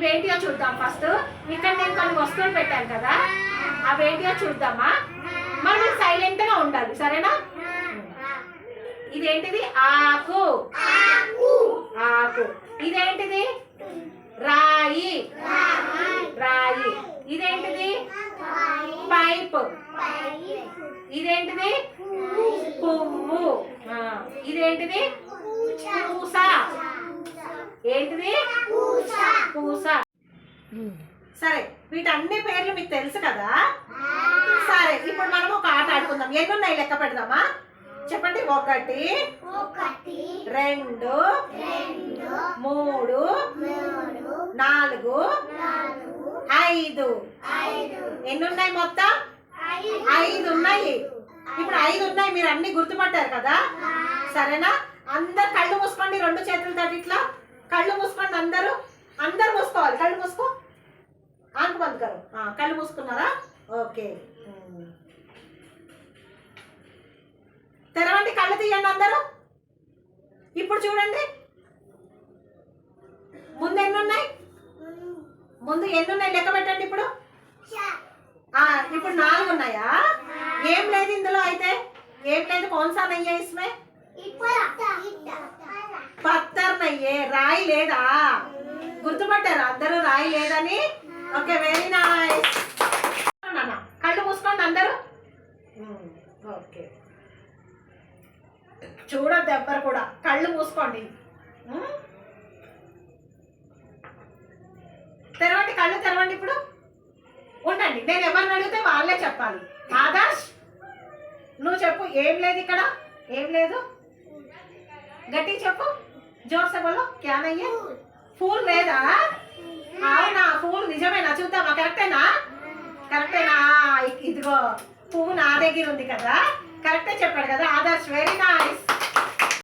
ఇవేంటియో చూద్దాం ఫస్ట్. ఇక్కడ నేను కొన్ని వస్తువులు పెట్టాను కదా, అవేంటియో చూద్దామా. మరి మీరు సైలెంట్ గా ఉండాలి, సరేనా? ఇదేంటిది? ఆకు. ఆకు. ఇదేంటిది? రాయి. రాయి. ఇదేంటిది? పైప్. ఇదేంటిది? పువ్వు. ఇదేంటిది? పూస. ఏంటిది? పూస. సరే, వీటన్ని పేర్లు మీకు తెలుసు కదా. సరే, ఇప్పుడు మనం ఒక ఆట ఆడుకుందాం. ఎన్ని ఉన్నాయి లెక్క పెడదామా? చెప్పండి. 1 2 3 4 5. ఎన్ని ఉన్నాయి మొత్తం? 5 ఉన్నాయి. ఇప్పుడు 5 ఉన్నాయి. మీరు అన్ని గుర్తుపట్టారు కదా, సరేనా? అందరు కళ్ళు మూసుకోండి. 2 చేతులతో ఇట్లా కళ్ళు మూసుకోండి. అందరూ మూసుకోవాలి. కళ్ళు మూసుకో. ఆంకు బంద్ కరు. కళ్ళు మూసుకున్నారా? ఓకే. తెరవండి. కళ్ళు తీయండి అందరూ. ఇప్పుడు చూడండి. ముందు ఎన్ని ఉన్నాయి? లెక్క పెట్టండి. ఇప్పుడు 4 ఉన్నాయా? ఏం లేదు ఇందులో. అయితే ఏం లేదు. కౌన్సా నయ్యే ఇస్మే? పత్తర్ నయ్యే. రాయి లేదా? గుర్తుపట్టారు అందరూ రాయి లేదని? Okay, very nice. కళ్ళు మూసుకోండి అందరూ. ఓకే, చూడద్దు ఎవ్వరు కూడా. కళ్ళు మూసుకోండి. తెరవండి. కళ్ళు తెరవండి. ఇప్పుడు ఉండండి. నేను ఎవరిని అడిగితే వాళ్ళే చెప్పాలి. ఆదర్శ్, నువ్వు చెప్పు. ఏం లేదు ఇక్కడ. ఏం లేదు. గట్టి చెప్పు. జోర్సే బోలో. క్యా నయ్యే? ఫూల్ లేదా? అవునా? ఫూల్ నిజమేనా? చూద్దామా. కరెక్టేనా? ఇదిగో పువ్వు నా దగ్గర ఉంది కదా. కరెక్టే చెప్పాడు కదా ఆదర్శ్. Very nice.